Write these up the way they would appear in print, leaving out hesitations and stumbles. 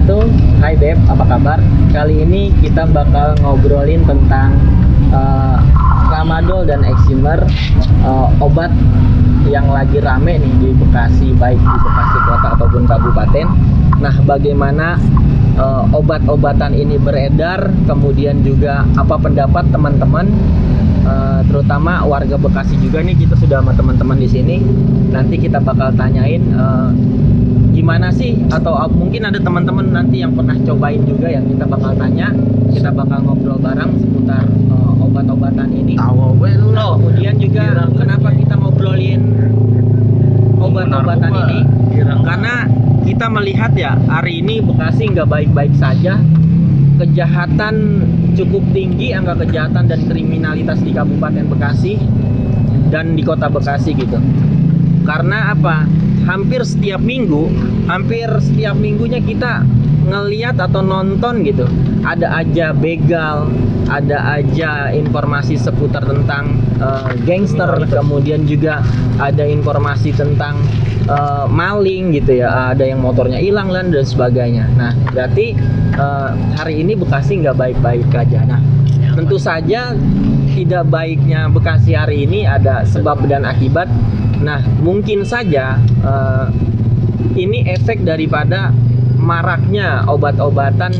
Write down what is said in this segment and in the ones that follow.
wabarakatuh. Hai Beb, apa kabar? Kali ini kita bakal ngobrolin tentang Tramadol dan Eksimer, obat yang lagi rame nih di Bekasi, baik di Bekasi kota ataupun kabupaten. Nah, bagaimana obat-obatan ini beredar, kemudian juga apa pendapat teman-teman, terutama warga Bekasi juga nih. Kita sudah sama teman-teman di sini. Nanti kita bakal tanyain gimana sih, atau mungkin ada teman-teman nanti yang pernah cobain juga yang kita bakal tanya. Kita bakal ngobrol bareng seputar obat-obatan ini. Nah, kemudian juga kenapa kita ngobrolin obat-obatan ini, karena kita melihat ya hari ini Bekasi nggak baik-baik saja. Kejahatan cukup tinggi, angka kejahatan dan kriminalitas di Kabupaten Bekasi dan di Kota Bekasi gitu. Karena apa? Hampir setiap minggunya kita ngeliat atau nonton gitu, ada aja begal, ada aja informasi seputar tentang gangster, kemudian juga ada informasi tentang maling gitu ya, ada yang motornya hilang dan sebagainya. Nah, berarti hari ini Bekasi nggak baik-baik aja. Nah, tentu saja tidak baiknya Bekasi hari ini ada sebab dan akibat. Nah, mungkin saja ini efek daripada maraknya obat-obatan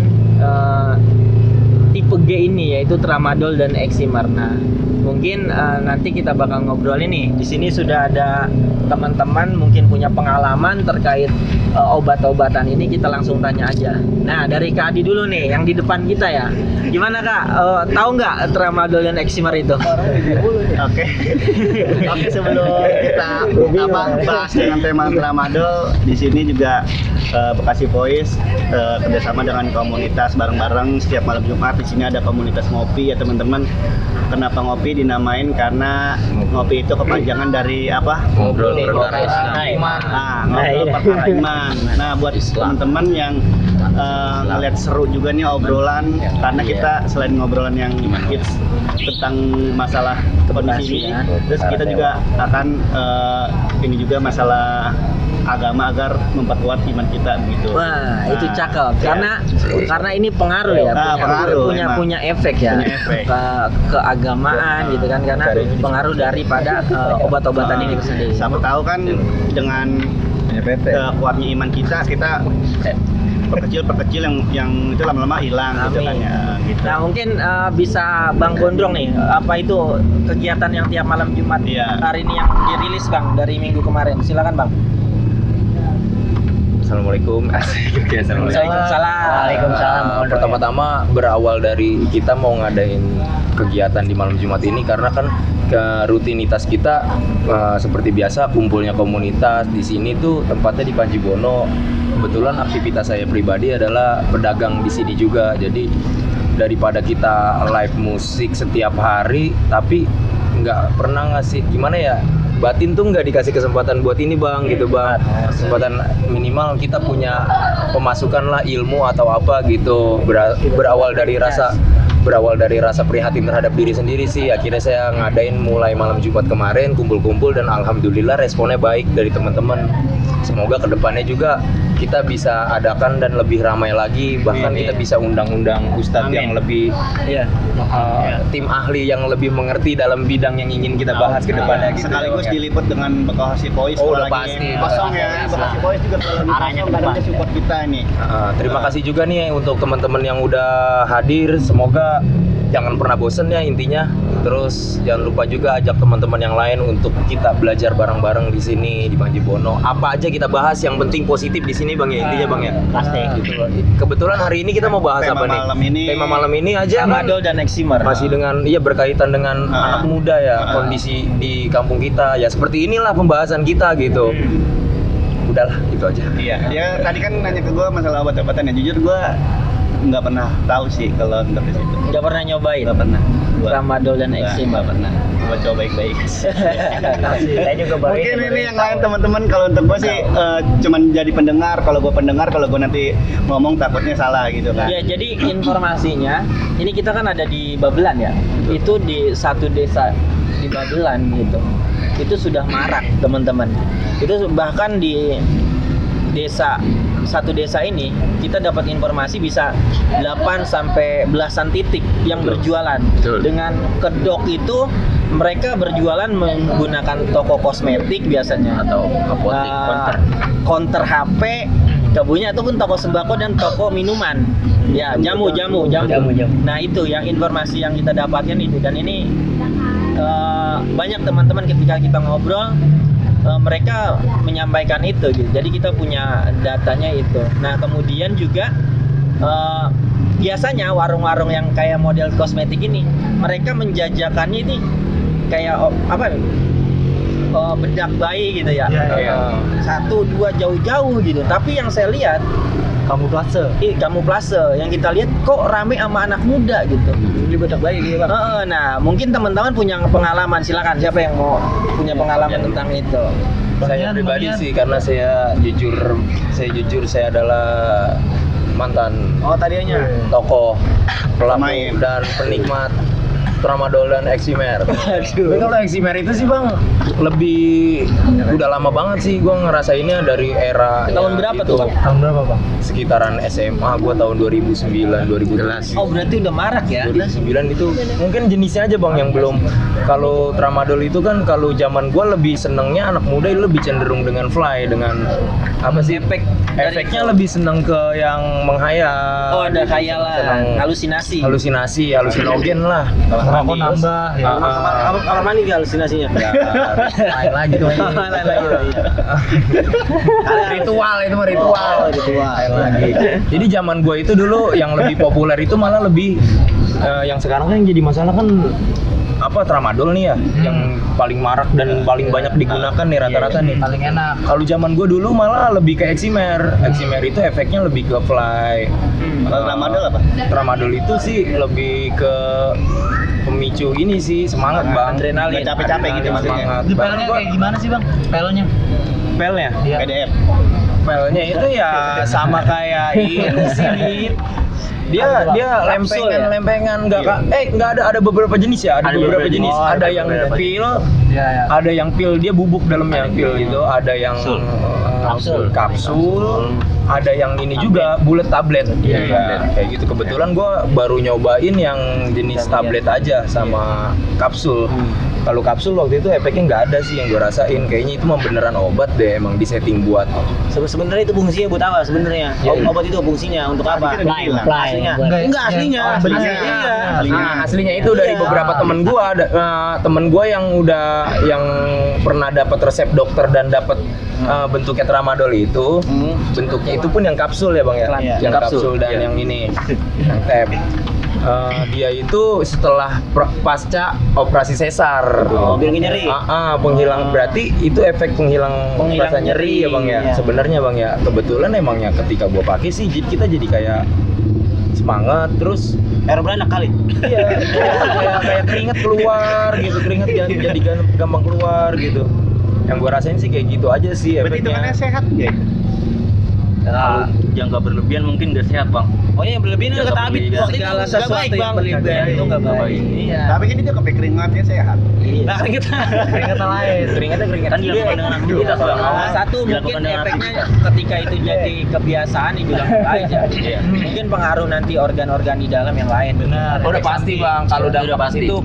tipe G ini, yaitu Tramadol dan Eksimer. Nah, mungkin nanti kita bakal ngobrol ini. Di sini sudah ada teman-teman mungkin punya pengalaman terkait obat-obatan ini. Kita langsung tanya aja. Nah, dari Kak Adi dulu nih, yang di depan kita ya. Gimana Kak? Tahu nggak Tramadol dan Eksimer itu? Oke, sebelum kita bahas dengan tema Tramadol, di sini juga Bekasi Voice kerjasama dengan komunitas bareng-bareng setiap malam Jumat. Di sini ada komunitas ngopi ya teman-teman. Kenapa ngopi dinamain? Karena ngopi itu kepanjangan dari apa? Ngobrol perkara iman. Ngobrol perkara iman. Nah, buat teman-teman yang ngeliat seru juga nih obrolan, karena kita selain ngobrolan yang hits tentang masalah kondisi ini, terus kita juga akan ini juga masalah agama agar memperkuat iman kita begitu. Wah, itu cakep. Karena ini pengaruh ya, punya efek ya, ke keagamaan gitu kan, karena pengaruh daripada obat-obatan ini sendiri. Siapa tahu kan dengan kuatnya iman kita perkecil yang itu lama-lama hilang gitu kan ya. Gitu. Nah, mungkin bisa Bang Gondrong nih, apa itu kegiatan yang tiap malam Jumat hari ini yang dirilis Bang dari minggu kemarin? Silakan Bang. Assalamualaikum. Waalaikumsalam. Pertama-tama berawal dari kita mau ngadain kegiatan di malam Jumat ini karena kan rutinitas kita seperti biasa kumpulnya komunitas di sini tuh tempatnya di Panji Bono. Kebetulan aktivitas saya pribadi adalah pedagang di sini juga. Jadi daripada kita live musik setiap hari tapi nggak pernah ngasih gimana ya, batin tuh nggak dikasih kesempatan buat ini Bang gitu Bang. Kesempatan minimal kita punya pemasukan lah, ilmu atau apa gitu. Berawal dari rasa prihatin terhadap diri sendiri sih. Akhirnya saya ngadain mulai malam Jumat kemarin kumpul-kumpul dan alhamdulillah responnya baik dari teman-teman. Semoga kedepannya juga kita bisa adakan dan lebih ramai lagi, bahkan kita bisa undang-undang ustadz yang lebih tim ahli yang lebih mengerti dalam bidang yang ingin kita bahas ke depannya gitu. Sekaligus diliput dengan Bekasi Voice. Udah pasti kosong ya. Bekasi Voice juga arahnya ke depan support kita ini. Terima kasih juga nih untuk teman-teman yang udah hadir. Semoga jangan pernah bosen ya intinya. Terus jangan lupa juga ajak teman-teman yang lain untuk kita belajar bareng-bareng di sini di Panji Bono. Apa aja kita bahas, yang penting positif di sini Bang ya, intinya Bang ya. Pasti. Gitu. Kebetulan hari ini kita mau bahas apa nih? Tema malam ini aja Tramadol dan Eksimer. Masih dengan berkaitan dengan anak muda ya, kondisi di kampung kita ya, seperti inilah pembahasan kita gitu. Udahlah, itu aja. Iya, dia tadi kan nanya ke gue masalah obat-obatan ya. Jujur gue nggak pernah tahu sih kalau untuk di situ. Nggak pernah nyobain? Nggak pernah. Tramadol dan Eksimer. Nggak pernah. Gue coba baik-baik. Saya juga baru. Mungkin ini yang lain teman-teman, kalau untuk gue sih cuman jadi pendengar. Kalau gue pendengar, kalau gue nanti ngomong takutnya salah gitu kan. Ya, jadi informasinya ini kita kan ada di Babelan ya. Itu di satu desa di Babelan gitu. Itu sudah marak teman-teman. Itu bahkan di desa satu desa ini kita dapat informasi bisa 8 sampai belasan titik yang berjualan. Betul. Dengan kedok itu mereka berjualan menggunakan toko kosmetik biasanya Atau apotek counter HP, kebunya itu pun toko sembako dan toko minuman. Ya, jamu. Nah, itu yang informasi yang kita dapatkan itu, dan ini banyak teman-teman ketika kita ngobrol mereka menyampaikan itu gitu. Jadi kita punya datanya itu. Nah, kemudian juga biasanya warung-warung yang kayak model kosmetik ini mereka menjajakannya ini kayak bedak bayi gitu ya. Satu dua jauh-jauh gitu. Tapi yang saya lihat kamuflase yang kita lihat kok rame sama anak muda gitu. Beli bedak bayi gitu, Bang. Nah, mungkin teman-teman punya pengalaman, silakan siapa yang mau punya pengalaman tentang itu. Saya pribadi sih, karena saya jujur saya adalah mantan Tadinya. tokoh pelaku Pemain. dan penikmat tramadol dan eksimer. Tapi kalau eksimer itu sih bang lebih udah lama banget sih gue ngerasainnya dari era Tahun berapa tuh, Bang? Tahun berapa, Bang? sekitaran SMA gue tahun 2009 2010. Oh, berarti udah marak ya? 2009 itu mungkin jenisnya aja bang yang belum. Kalau tramadol itu kan kalau zaman gue lebih senengnya anak muda lebih cenderung dengan fly, dengan apa sih efeknya lebih seneng ke yang menghayal. Oh, ada Seneng khayalan, halusinasi. halusinogen lah. Aku nambah ya. Kamar mandi gak halusinasinya? Ya, lain lagi tuh. Ritual itu mah ritual. Lain lagi. Jadi zaman gue itu dulu yang lebih populer itu malah lebih yang sekarang kan yang jadi masalah kan apa tramadol nih ya, yang paling marak dan paling banyak digunakan nih rata-rata nih. Paling enak. Kalau zaman gue dulu malah lebih ke eksimer. Eksimer itu efeknya lebih ke fly. Kalau tramadol apa? Tramadol itu sih lebih ke pemicu ini sih, semangat bang. Adrenalin. Nggak capek-capek gitu maksudnya. Semangat. Di pelnya kayak gimana sih, Bang? Pelnya? Pelnya? PDF. Pelnya itu ya sama kayak ini sih. Dia kapsul ya? lempengan nggak ada beberapa jenis ya, ada beberapa jenis. Oh, ada ada yang beberapa. pil, Iya. ada yang pil dia bubuk dalamnya pil itu, ada yang kapsul, ada yang ini juga bulat tablet. Iya, kayak gitu. Kebetulan gue baru nyobain yang jenis tablet aja sama kapsul. Kalau kapsul waktu itu efeknya nggak ada sih yang gue rasain. Kayaknya itu mah beneran obat deh, emang disetting buat. Sebenarnya itu fungsinya buat apa sebenarnya? Obat itu fungsinya untuk apa? Aslinya. Enggak aslinya. Aslinya itu dari beberapa temen gua yang pernah dapat resep dokter dan dapat bentuknya tramadol itu. Bentuknya itu pun yang kapsul ya bang ya, Iya. yang kapsul dan yang ini yang tab. Dia itu setelah pasca operasi sesar. Biar nyeri. Penghilang, berarti itu efek penghilang rasa nyeri ya bang ya. Iya. Sebenarnya bang ya, kebetulan emangnya ketika gua pakai sih kita jadi kayak semangat, terus Air enak kali. iya kayak keringet keluar gitu, keringet jadi gampang keluar gitu. Yang gua rasain sih kayak gitu aja sih Berarti itu efeknya. kan sehat ya? Kalau jangka berlebihan mungkin gak sehat bang. Oh iya, berlebihan Jangan kata Abid berlebihan. waktu itu Segala nggak sesuatu baik, yang Bang. berlebihan itu nggak baik. Iya. Tapi kan dia kopi keringatnya sehat. Nah, keringetan lain. Keringetnya Kan dilakukan dengan aktivitas, Bang. Satu mungkin efeknya ketika itu jadi kebiasaan dibilang baik ya. Mungkin pengaruh nanti organ-organ di dalam yang lain. Benar. Udah pasti bang, kalau dampak itu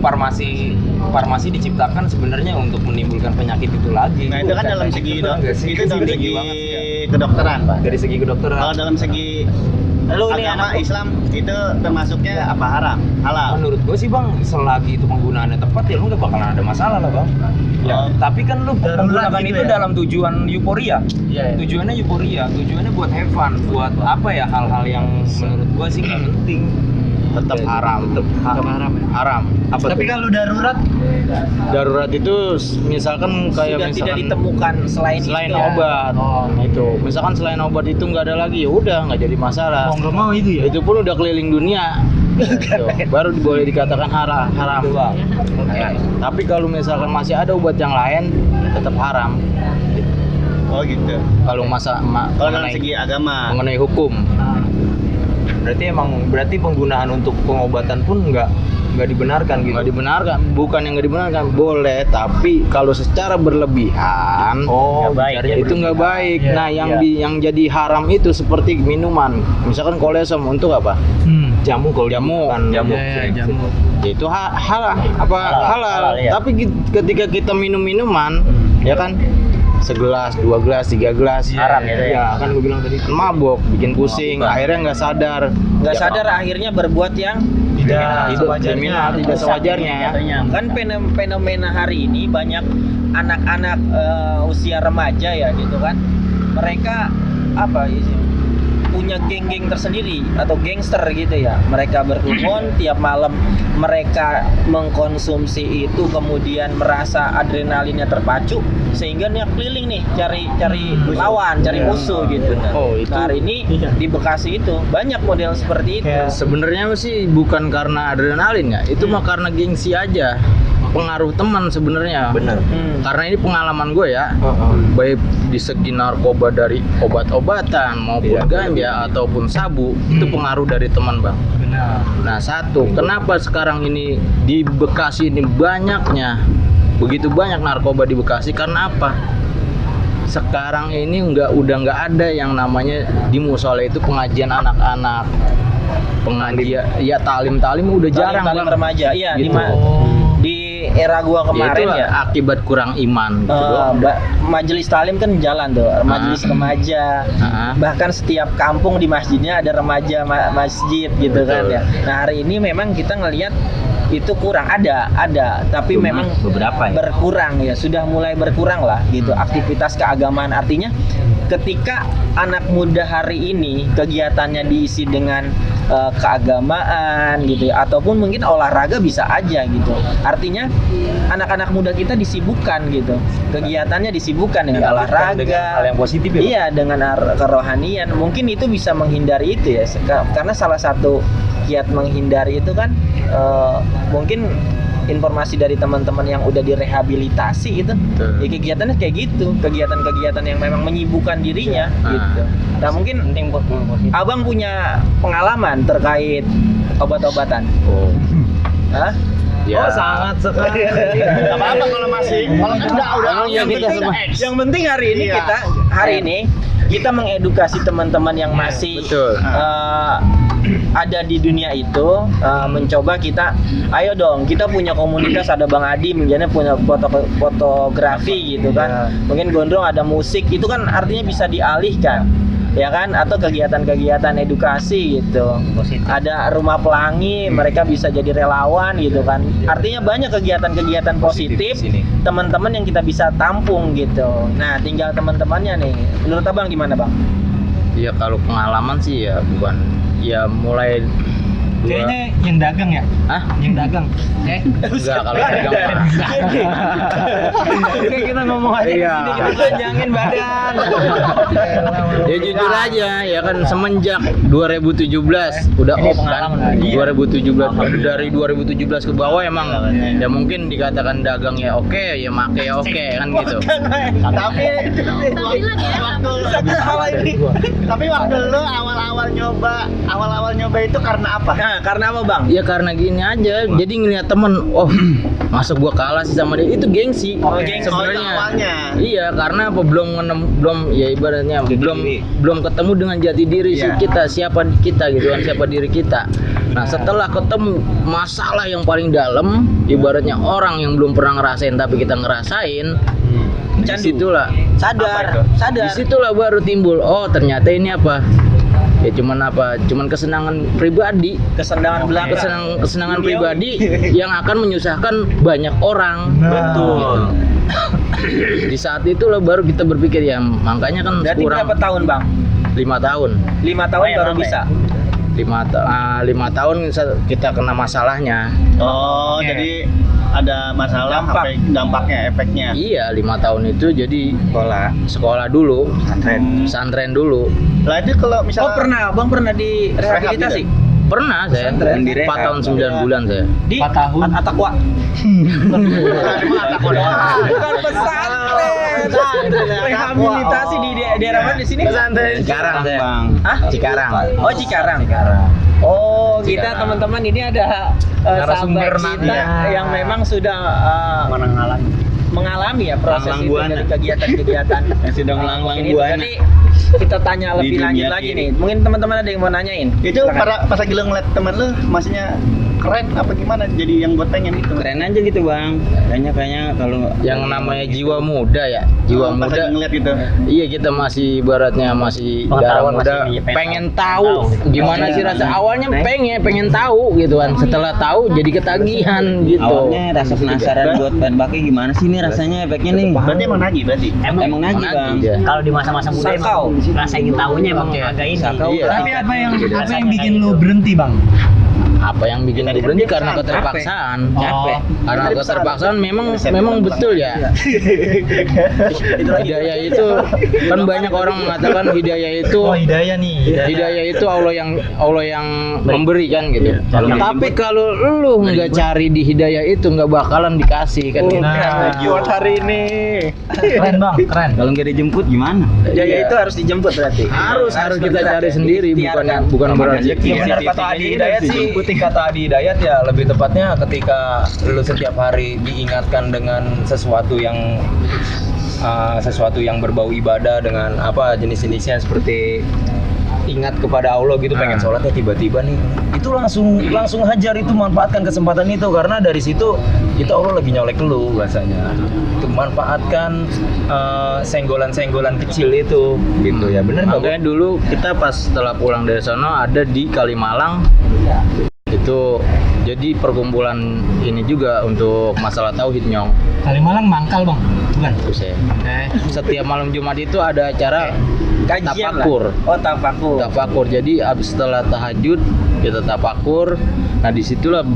farmasi diciptakan sebenarnya untuk menimbulkan penyakit itu lagi. Nah, itu kan dalam segi itu dalam segi ya. kedokteran, Pak. Dari segi kedokteran. Kalau dalam segi agama Islam itu termasuknya apa, haram, halal? Menurut gue sih bang, selagi itu penggunaannya tepat ya lu nggak bakalan ada masalah lah bang. Ya, tapi kan lu menggunakan gitu itu ya? dalam tujuan euforia. Tujuannya euforia, tujuannya buat have fun, buat apa ya, hal-hal yang menurut gue sih nggak penting. Tetap haram. Haram. Apa Tapi tuh? kalau darurat Darurat itu misalkan kayak Sudah tidak misalkan ditemukan selain itu. obat. Itu. Misalkan selain obat itu nggak ada lagi, ya udah nggak jadi masalah. mau nggak mau itu ya. Itu pun udah keliling dunia. Gitu. Baru boleh dikatakan haram. Tapi kalau misalkan masih ada obat yang lain, ya tetap haram. Oh gitu. Kalau Kalau dalam segi agama. mengenai hukum. Berarti berarti penggunaan untuk pengobatan pun nggak dibenarkan gitu. Nggak dibenarkan, bukan yang nggak dibenarkan, boleh, tapi kalau secara berlebihan Oh, Nggak baik, bicaranya itu nggak baik. Iya, Nah, yang jadi haram itu seperti minuman, misalkan kolesom untuk apa? jamu kalau Jamu. dimakan. Jamu. jamu. Ya itu halal. Halal, iya. Tapi ketika kita minum minuman, ya kan, segelas, 2 gelas, 3 gelas, Haram gitu ya. Kan gue bilang tadi mabok, bikin pusing, akhirnya nggak sadar. Nggak Ya, sadar akhirnya berbuat yang tidak tidak sewajarnya. kan fenomena hari ini banyak anak-anak usia remaja ya gitu kan, mereka apa punya geng-geng tersendiri atau gangster gitu ya, mereka berkerumun tiap malam, mereka mengkonsumsi itu, kemudian merasa adrenalinnya terpacu sehingga dia keliling nih cari lawan, cari musuh gitu. Oh, itu. Nah, hari ini di Bekasi itu banyak model seperti itu. Sebenarnya sih bukan karena adrenalin ya, itu mah karena gengsi aja. Pengaruh teman sebenarnya. benar. Karena ini pengalaman gue ya, baik di segi narkoba dari obat-obatan maupun Iya, ganja ataupun sabu, itu pengaruh dari teman, Bang. Benar. Nah, satu, kenapa sekarang ini di Bekasi ini begitu banyak narkoba di Bekasi, karena apa? Sekarang ini udah nggak ada yang namanya di musola itu pengajian anak-anak, pengajian ya talim udah jarang, Talim Bang. remaja, iya Gitu. di era gua kemarin Itulah ya. akibat kurang iman gitu doang. Majelis talim kan jalan tuh, majelis remaja. Bahkan setiap kampung di masjidnya ada remaja masjid gitu. Betul. Kan ya. Nah, hari ini memang kita ngelihat itu kurang, ada tapi Cuma memang beberapa ya. berkurang ya, sudah mulai berkurang lah gitu aktivitas keagamaan. Artinya ketika anak muda hari ini kegiatannya diisi dengan keagamaan gitu ya, ataupun mungkin olahraga bisa aja gitu. Artinya anak-anak muda kita disibukkan gitu, kegiatannya disibukkan dengan olahraga, dengan hal yang positif ya, Pak? iya, dengan kerohanian. Mungkin itu bisa menghindari itu ya, karena salah satu kiat menghindari itu kan mungkin informasi dari teman-teman yang udah direhabilitasi gitu. Betul. Ya, kegiatannya kayak gitu, kegiatan-kegiatan yang memang menyibukkan dirinya gitu. Nah, mungkin Abang punya pengalaman terkait obat-obatan. Oh. Hah? Ya. sangat sekali. Nggak apa-apa kalau masih. Kalau kan udah yang kita Yang penting hari ini Iya. kita mengedukasi teman-teman yang masih Betul. ada di dunia itu, mencoba kita, ayo dong, kita punya komunitas, ada Bang Adi misalnya punya fotografi gitu kan, mungkin Gondrong ada musik, itu kan artinya bisa dialihkan ya kan, atau kegiatan-kegiatan edukasi gitu. Ada rumah pelangi, mereka bisa jadi relawan gitu kan. Artinya banyak kegiatan-kegiatan positif di sini. teman-teman yang kita bisa tampung gitu. Nah, tinggal teman-temannya nih. Menurut Abang gimana, Bang? Ya kalau pengalaman sih ya bukan, ya mulai Kayaknya yang dagang ya? Hah? Yang dagang. Enggak, kalau dagang mah. Oke, kita ngomong aja. Iya. Kita telanjangin badan. Ya jujur aja ya kan, semenjak 2017 udah Ini off pengalaman. kan. Iya. 2017 dari 2017 ke bawah emang ya mungkin dikatakan dagang ya oke, ya make ya oke kan gitu. Tapi tapi waktu lu awal-awal nyoba itu karena apa? Nah, karena apa, Bang? Ya karena gini aja, jadi ngeliat temen, oh masa gua kalah sih sama dia, itu gengsi. Oh, gengsi. Sebenarnya. Oh, itu awalnya. Iya, karena apa, belum ya ibaratnya belum ketemu dengan jati diri sih Iya. kita, siapa kita gitu kan, siapa diri kita. Nah, setelah ketemu masalah yang paling dalam, ibaratnya orang yang belum pernah ngerasain tapi kita ngerasain, Candu. disitulah Sadar. disitulah baru timbul, oh ternyata ini apa? Ya cuman kesenangan pribadi, Kesenangan belaka. kesenangan pribadi yang akan menyusahkan banyak orang. Betul. Di saat itulah baru kita berpikir, ya makanya kan Berarti kurang berapa tahun, Bang? 5 tahun. 5 tahun baru lama bisa. 5 tahun kita kena masalahnya. Oh, jadi ada masalah Dampak. sampai dampaknya, efeknya. Iya, 5 tahun itu jadi sekolah dulu, pesantren dulu. Lah itu kalau Oh, misalnya pernah, Bang pernah direhabilitasi? Pernah saya. 4 tahun 9 bulan saya. Di 4 tahun. Atakwa. Bukan pesantren. Rehabilitasi di daerah mana di sini? Pesantren Cikarang saya. Hah? Cikarang. Oh, Cikarang. Oh, kita Cikarang. teman-teman ini ada Narasumber sahabat nanti kita ya. yang memang sudah mengalami ya proses Melanglang itu buana. dari kegiatan-kegiatan Yang sudah melanglang Mungkin itu. buana. Jadi kita tanya Di lebih dunia lanjut lagi ini. nih. Mungkin teman-teman ada yang mau nanyain. Itu Silakan. pas lagi lo ngeliat teman lu, maksudnya keren apa gimana? Jadi yang buat pengen gitu. Keren aja gitu bang, kayaknya kalau Yang namanya jiwa muda ya, jiwa Pas muda. lagi ngeliat gitu. Iya, kita masih ibaratnya masih darah Pengetahuan muda, masih pengen tahu gimana sih rasa. Awalnya pengen tahu gitu kan, setelah tahu jadi ketagihan gitu. awalnya rasa penasaran buat bahan bakar gimana sih nih rasanya efeknya nih. Berarti emang nagih berarti. Emang nagih Nagih bang. dia. Kalau di masa-masa muda Sakau. emang rasa ingin tahunya emang agak ini. Iya. Tapi apa yang bikin lu berhenti, Bang? Apa yang bikin gue berhenti karena keterpaksaan. Capek. Karena keterpaksaan memang betul ya. Hidayah itu kan banyak orang mengatakan hidayah itu Oh, hidayah nih. hidayah itu Allah yang memberi kan gitu. Tapi kalau lu nggak cari di hidayah itu nggak bakalan dikasih kan gitu. Nah, Buat hari ini. keren, Bang, keren. Kalau nggak dijemput gimana? Jaya itu harus dijemput berarti. Harus kita cari sendiri, bukan berarti. Benar kata Adi Hidayat sih. Kata Adi Hidayat ya lebih tepatnya ketika lu setiap hari diingatkan dengan sesuatu yang berbau ibadah dengan apa jenis-jenisnya seperti ingat kepada Allah gitu, pengen sholatnya tiba-tiba nih itu langsung hajar itu, manfaatkan kesempatan itu karena dari situ itu Allah lagi nyolek lu bahasanya itu, manfaatkan senggolan-senggolan kecil itu gitu ya, bener nggak? Makanya dulu kita pas setelah pulang dari sana ada di Kalimalang itu, jadi perkumpulan ini juga untuk masalah tauhid nyong. Kalimalang mangkal, Bang. Bukan. Buset. Setiap malam Jumat itu ada acara Kajian lah. tafakur. Oh, tafakur. Tafakur. Jadi abis setelah tahajud kita tafakur. Nah disitulah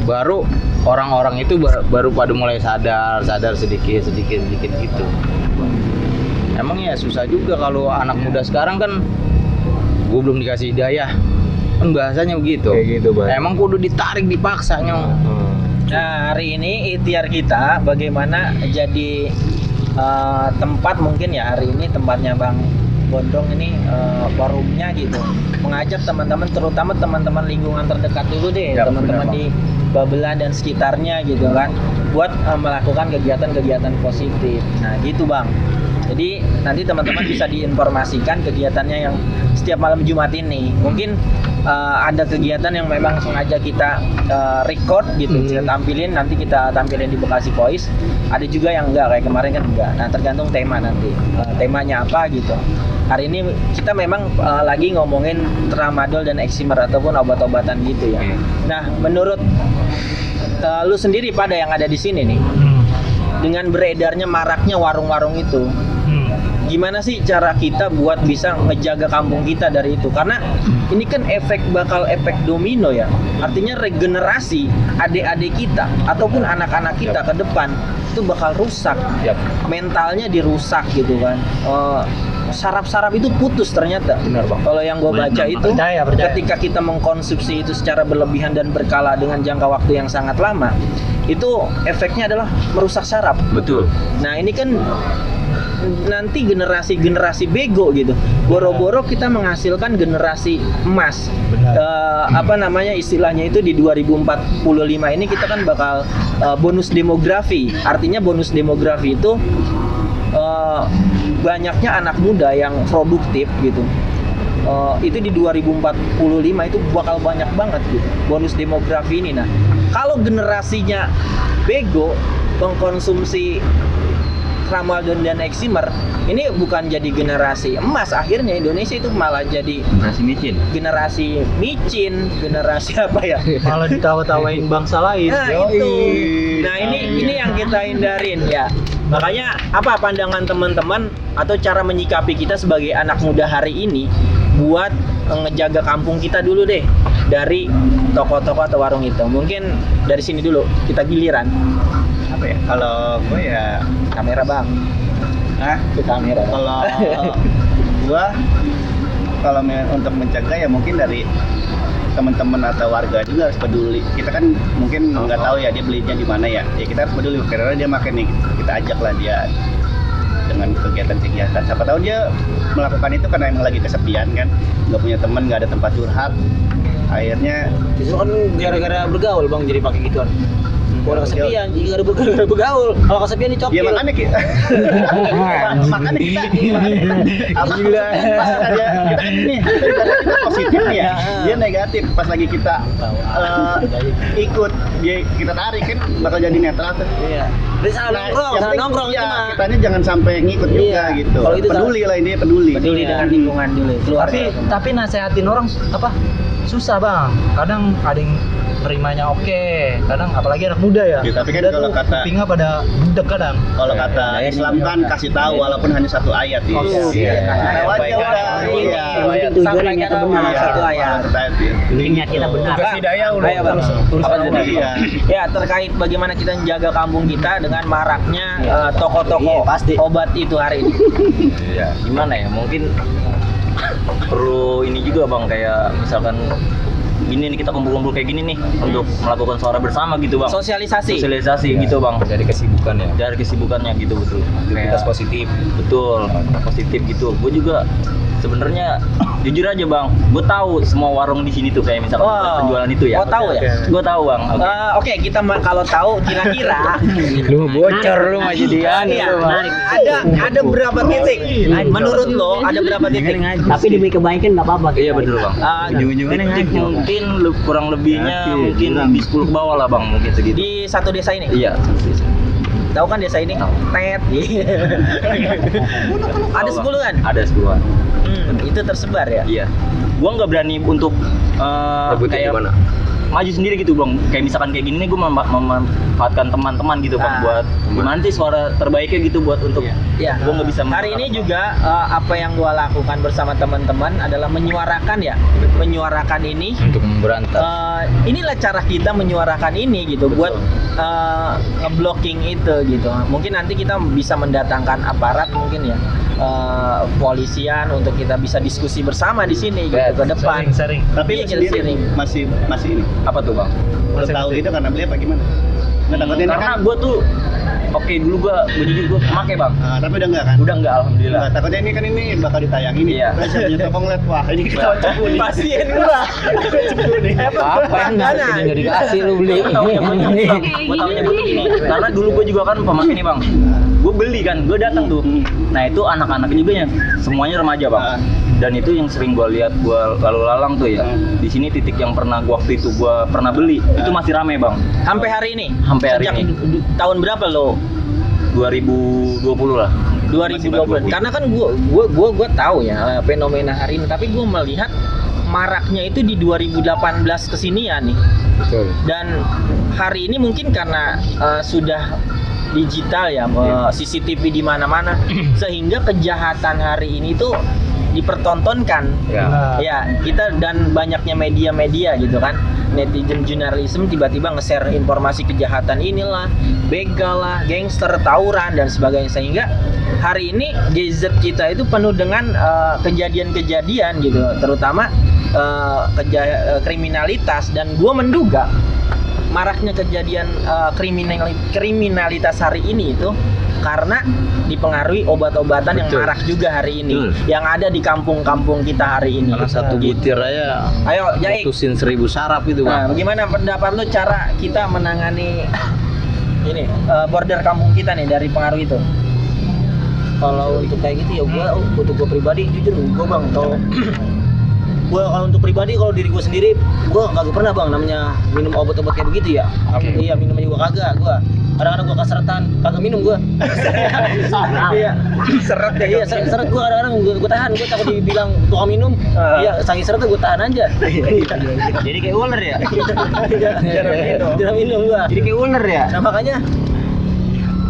baru orang-orang itu baru pada mulai sadar sedikit gitu. Emang ya susah juga kalau anak muda sekarang kan, gue belum dikasih hidayah. Kan bahasanya begitu. Kayak gitu, Bang. Emang kudu ditarik dipaksa nyong. Nah, hari ini ikhtiar kita bagaimana jadi tempat, mungkin ya hari ini tempatnya Bang Gondong ini forumnya gitu, mengajak teman-teman, terutama teman-teman lingkungan terdekat dulu deh, Ya, teman-teman di Babelan dan sekitarnya gitu kan, buat melakukan kegiatan-kegiatan positif. Nah gitu Bang. Jadi nanti teman-teman bisa diinformasikan kegiatannya yang setiap malam Jumat ini. Mungkin ada kegiatan yang memang sengaja kita record gitu, kita tampilin, nanti kita tampilin di Bekasi Voice. Ada juga yang enggak, kayak kemarin kan enggak. Nah tergantung tema nanti, temanya apa gitu. Hari ini kita memang lagi ngomongin tramadol dan eksimer ataupun obat-obatan gitu ya. Nah menurut lu sendiri pada yang ada di sini nih, dengan beredarnya maraknya warung-warung itu, gimana sih cara kita buat bisa ngejaga kampung kita dari itu? Karena ini kan bakal efek domino ya. Artinya regenerasi adik-adik kita ataupun anak-anak kita ke depan itu bakal rusak. Mentalnya dirusak gitu kan. Saraf-saraf itu putus ternyata. Benar, Bang. Kalau yang gue baca itu, Percaya. ketika kita mengkonsumsi itu secara berlebihan dan berkala dengan jangka waktu yang sangat lama, itu efeknya adalah merusak saraf. Betul. Nah ini kan nanti generasi bego gitu. Boro-boro kita menghasilkan generasi emas. Apa namanya istilahnya itu di 2045 ini kita kan bakal bonus demografi. Artinya bonus demografi itu banyaknya anak muda yang produktif gitu. Itu di 2045 itu bakal banyak banget gitu bonus demografi ini. Nah kalau generasinya bego mengkonsumsi tramadol dan eksimer, ini bukan jadi generasi emas, akhirnya Indonesia itu malah jadi generasi micin, generasi apa ya? Malah ditawa-tawain bangsa lain. Nah itu. Nah ini yang kita hindarin ya. Makanya apa pandangan teman-teman atau cara menyikapi kita sebagai anak muda hari ini buat ngejaga kampung kita dulu deh dari toko-toko atau warung itu. Mungkin dari sini dulu kita giliran. Apa ya? Kalau gue ya Kamera Bang. Ke kamera. kalau gua untuk mencegah ya mungkin dari teman-teman atau warga juga harus peduli. Kita kan mungkin nggak tahu ya dia belinya di mana ya. Ya kita harus peduli karena dia makan nih. Kita ajaklah dia dengan kegiatan-kegiatan. Siapa tahu dia melakukan itu karena emang lagi kesepian kan, nggak punya teman, nggak ada tempat curhat. Akhirnya Justru kan gara-gara bergaul bang jadi pakai gituan. Kalau kesepian, jika ada bergaul. Kalau kesepian dicokil. ya makanya kita makanya kita apa pas dia kita nih kita positif nih ya, dia negatif. Pas lagi kita ikut dia kita tarik kan bakal jadi netral tuh. Iya. Dari sana nongkrong itu mah. kitanya jangan sampai ngikut juga Iya. gitu. Kalau itu Peduli lah ini peduli. Peduli dengan lingkungan dulu. Tapi nasehatin orang apa? Susah bang. Kadang ada yang terimanya oke, kadang apalagi anak muda ya. Ya, tapi kan Muda kalau tuh kata- kupingnya pada budek kadang. Kalau kata Islam kan kasih tahu walaupun hanya satu ayat ya. Iya. Tahu aja udah. Iya. Tujuannya kita benar Iya. satu ayat. Satu ayat, iya. Penting niat kita benar. Ayo bang. Apa jadi? Iya. Ya terkait bagaimana kita menjaga kampung kita dengan maraknya toko-toko obat itu hari ini. Ya, gimana ya? Mungkin perlu ini juga bang, kayak misalkan gini nih kita kumpul-kumpul kayak gini nih untuk melakukan suara bersama gitu bang. Sosialisasi. Sosialisasi gitu bang. Dari kesibukannya. Dari kesibukannya gitu betul. Aktivitas positif. Betul. Positif gitu. Gue juga sebenarnya jujur aja bang, gue tahu semua warung di sini tuh kayak misalkan penjualan itu ya. Oh tahu ya? Gue tahu bang. Oke, kita kalau tahu kira-kira Lu bocor lu mah jadian iya, ada berapa titik? Menurut lo ada berapa titik? Tapi demi kebaikan nggak apa-apa. Iya betul bang. Titik mungkin kurang lebihnya mungkin di 10 ke bawah lah bang, mungkin segitu. Di satu desa ini. Iya. Tahu kan desa ini? Tet. Ada 10 kan? Ada 10-an. Itu tersebar ya. Iya. Gua nggak berani untuk kayak gimana? Maju sendiri gitu bang. Kayak misalkan kayak gini nih gue memanfaatkan teman-teman gitu bang buat gimana sih suara terbaiknya gitu buat untuk Ya. gue nggak bisa Hari ini juga apa yang gua lakukan bersama teman-teman adalah menyuarakan ini. untuk memberantas. Inilah cara kita menyuarakan ini gitu buat ngeblocking itu gitu. Mungkin nanti kita bisa mendatangkan aparat mungkin ya polisian untuk kita bisa diskusi bersama di sini gitu ke depan. Sering. Tapi Iya, lu sendiri sering. masih ini. apa tuh bang? Lu tahu itu karena beli apa gimana? Nggak takutnya ini Karena kan. gue tuh dulu gue jujur gue pakai bang. Tapi udah enggak kan? Udah enggak alhamdulillah. Nggak, takutnya ini kan ini bakal ditayangin nih. Iya. Terus punya toko ngeliat, wah ini kita cepu nih. Pasien gua. Apa nggak dikasih lu beli? Gue tahu nyebut gini. Karena dulu gue juga kan pemakai nih bang. Gue beli kan, gue datang tuh. Nah itu anak-anak juga ya, semuanya remaja bang. Dan itu yang sering gue lihat, gue lalu lalang tuh ya. Di sini titik yang pernah gua waktu itu gue pernah beli, itu masih rame bang. Sampai hari ini. Sampai hari Sejak ini. tahun berapa lo? 2020 lah. 2020. Karena kan gua tahu ya fenomena hari ini, tapi gua melihat maraknya itu di 2018 kesini ya nih. Betul. Dan hari ini mungkin karena sudah digital ya, CCTV di mana-mana, sehingga kejahatan hari ini tuh dipertontonkan. Ya, kita dan banyaknya media-media gitu kan, netizen jurnalisme tiba-tiba nge-share informasi kejahatan inilah, begal lah, gangster, tawuran dan sebagainya, sehingga hari ini gadget kita itu penuh dengan kejadian-kejadian gitu, terutama kriminalitas. Dan gua menduga maraknya kejadian kriminalitas hari ini itu karena dipengaruhi obat-obatan yang marak juga hari ini, yang ada di kampung-kampung kita hari ini. Karena satu butir aja. Ayo Jaik, Putusin 1000 saraf itu nah, bang. bagaimana pendapat lu cara kita menangani ini border kampung kita nih dari pengaruh itu? Kalau untuk kayak gitu ya untuk gua pribadi jujur gua bang, kalau untuk pribadi, kalau diri gue sendiri, gue kagak pernah bang namanya minum obat-obat kayak begitu ya. Iya, minumnya juga kagak. Gue kadang-kadang gue keseretan, kagak minum gue. Iya, seret ya. Iya, seret gue kadang-kadang gue tahan. Gue takut dibilang tukang minum. Iya, saking seretnya gue tahan aja. Jadi kayak ular ya. Jarang minum gue. Jadi kayak ular ya. Nah makanya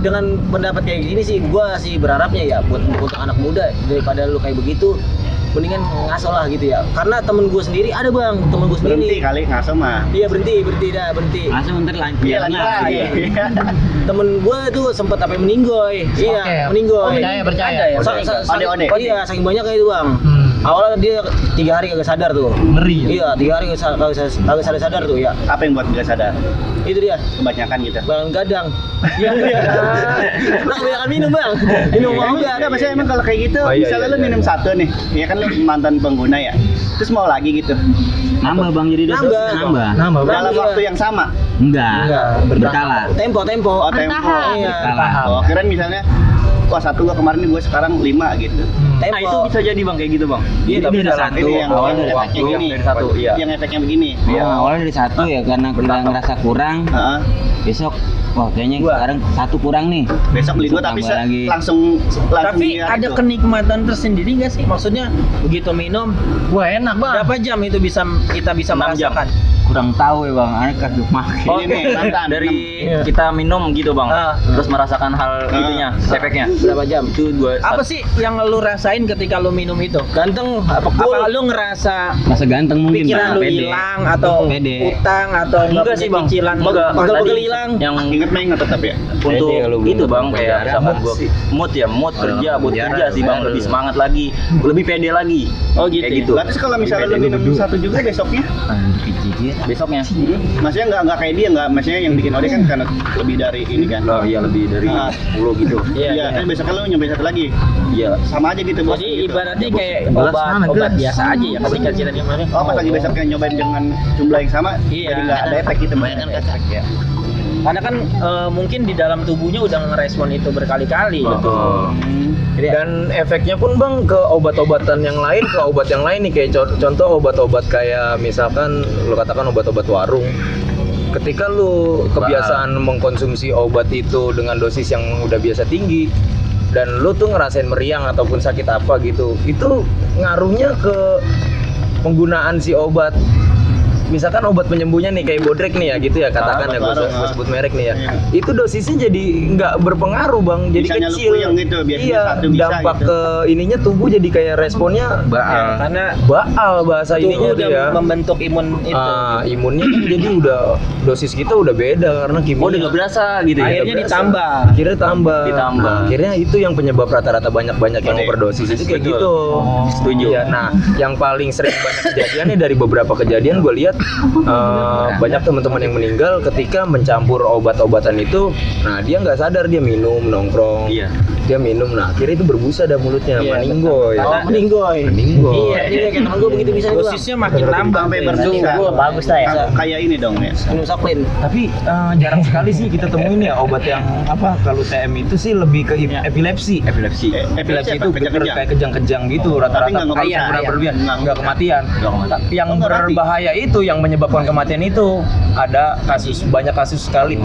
dengan pendapat kayak gini sih, gue sih berharapnya ya buat untuk anak muda, daripada lu kayak begitu, mendingan ngaso lah gitu ya. Karena temen gue sendiri ada bang, temen gue sendiri. Berhenti kali ngaso mah. Iya berhenti Langsung bentar lanjut. Iya lanjut lagi. Temen gue tuh sempat sampai meninggoy. Iya, meninggoy. Percaya. Ada ya. Ode-ode. Iya, saking banyak kayak itu bang. Awalnya dia 3 hari kagak sadar tuh. Ngeri. Iya, 3 hari kagak sadar tuh ya. Apa yang buat nggak sadar? Itu dia. Kebanyakan gitu. Bang gadang. Iya. Nah, kebanyakan minum, Bang. Minum mau enggak? Enggak, maksudnya emang kalau kayak gitu, Oh, iya, misalnya iya, lu iya. minum satu nih, ya kan lu mantan pengguna ya, terus mau lagi gitu, Nambah, Bang, jadi dosis nambah. Nambah, Bang. dalam waktu yang sama. Enggak, berkala. Tempo. Oh, tempo. Iya. Oh, kirain misalnya, wah satu gua kemarin nih, gua sekarang 5 gitu. Tempo. Nah itu bisa jadi bang kayak gitu bang. Iya, Tapi dari dalam satu. Ini yang Awalnya dari efeknya satu. gini, dari satu, iya. yang efeknya begini. Awalnya dari satu ya karena kita ngerasa kurang. Heeh. Besok, wah kayaknya sekarang satu kurang nih. Besok beli 2 tapi Tambah lagi. langsung Tapi dia ada gitu. kenikmatan tersendiri nggak sih? Maksudnya begitu minum, Wah enak bang. berapa jam itu kita bisa 6 jam. merasakan? Kurang tahu ya bang, anak kagak make. Ini nih, mantan. Dari Iya. kita minum gitu bang, Ah. terus merasakan hal itunya, efeknya. Berapa jam? Itu Apa sih yang lu rasain ketika lu minum itu? Ganteng, Apa lu ngerasa Masa ganteng mungkin. pikiran Bang. lu Pede. hilang atau Pede. utang atau nggak Enggak punya sih bang, cicilan? enggak. Pegel-pegel Tadi hilang. Yang Ingat tetap ya. untuk Pede kalau belum itu bang dapat kayak kerjaan. misalkan mood kerja buat kerjaan, kerja sih bang, lebih semangat lagi, lebih pede lagi. Oh gitu. Kayak gitu. Lah, terus kalau misalnya lu minum satu juga besoknya, Besoknya. maksudnya nggak kayak dia, nggak, maksudnya yang bikin Ode kan karena lebih dari ini kan. Oh iya, lebih dari Ah. 10 gitu. Iya, terus besoknya lu nyobain satu lagi. Iya. Sama aja gitu, Bos. Jadi gitu. ibaratnya kayak Gelas mana, obat gelas? biasa aja ya ketika kita di mana. Oh, pas lagi besoknya nyobain dengan jumlah yang sama, Iya. jadi nggak ada efek gitu, Mbak. Efek ya. Karena kan mungkin di dalam tubuhnya udah ngerespon itu berkali-kali. Betul. Jadi Dan efeknya pun bang ke obat-obatan yang lain, ke obat yang lain nih, kayak contoh obat-obat kayak misalkan lu katakan obat-obat warung. Ketika lu kebiasaan mengkonsumsi obat itu dengan dosis yang udah biasa tinggi dan lu tuh ngerasain meriang ataupun sakit apa gitu, itu ngaruhnya ke penggunaan si obat. Misalkan obat penyembuhnya nih kayak Bodrek nih ya gitu ya katakan ya, obat warung, gue sebut merek nih ya. Iya. Itu dosisnya jadi nggak berpengaruh bang, jadi Bisanya lu kecil. puyeng gitu, biasanya Iya, satu bisa dampak gitu. ke ininya tubuh jadi kayak responnya ya, karena baal bahasa tubuh ininya tuh udah ya. membentuk imun itu. Imunnya kan jadi udah dosis kita udah beda karena kimia. Oh udah nggak berasa gitu ya. Akhirnya Berasa. ditambah. Akhirnya tambah. Ditambah. Nah, akhirnya itu yang penyebab rata-rata banyak-banyak yang Betul. overdosis itu kayak Betul. gitu. Setuju. Iya, nah, yang paling sering banyak kejadiannya dari beberapa kejadian gue lihat banyak teman-teman yang meninggal ketika mencampur obat-obatan itu. Nah, dia nggak sadar dia minum nongkrong. Iya. Dia minum, nah akhirnya itu berbusa dah mulutnya, Iya, meninggoy. Oh, meninggoy. Meninggoy. Iya, iya kayak temen gue begitu bisa dosisnya makin nambah. Sampai Tuh. berbusa. Gua bagus lah ya. Kayak ini dong ya. Minum saklin. Tapi jarang sekali sih kita temuin ya obat yang apa kalau TM itu sih lebih ke epilepsi. Epilepsi. Epilepsi itu apa? Kejang-kejang? kayak kejang-kejang gitu Tapi rata-rata nggak ngerusak. kayak Iya. berlebihan, Nggak nggak kematian. Yang nggak mati. berbahaya itu yang menyebabkan kematian itu ada banyak kasus sekali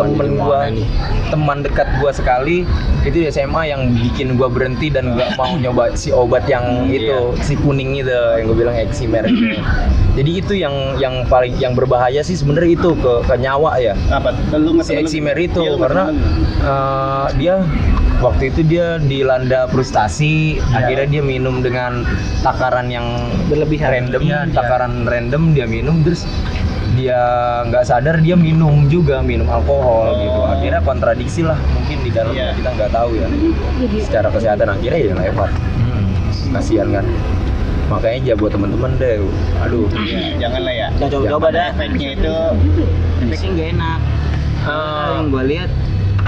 teman dekat gua sekali itu di SMA yang bikin gua berhenti dan nggak mau nyoba si obat yang itu si kuning itu yang gua bilang Eximer itu. Jadi itu yang paling yang berbahaya sih sebenarnya itu ke nyawa ya. Apa? Lu Si Eximer itu Iya, lu karena ngetemen. dia waktu itu dia dilanda frustasi, akhirnya dia minum dengan takaran yang Berlebihan. random, Iya, iya. takaran random dia minum terus dia nggak sadar dia minum alkohol gitu. Akhirnya kontradiksi lah mungkin di dalam Iya. kita nggak tahu ya. Secara kesehatan akhirnya ya lewat. Kasihan kan. Makanya ya buat teman-teman deh. Aduh. Iya, jangan lah ya. Jangan coba-coba dah. Efeknya itu Efeknya nggak enak. Yang gue lihat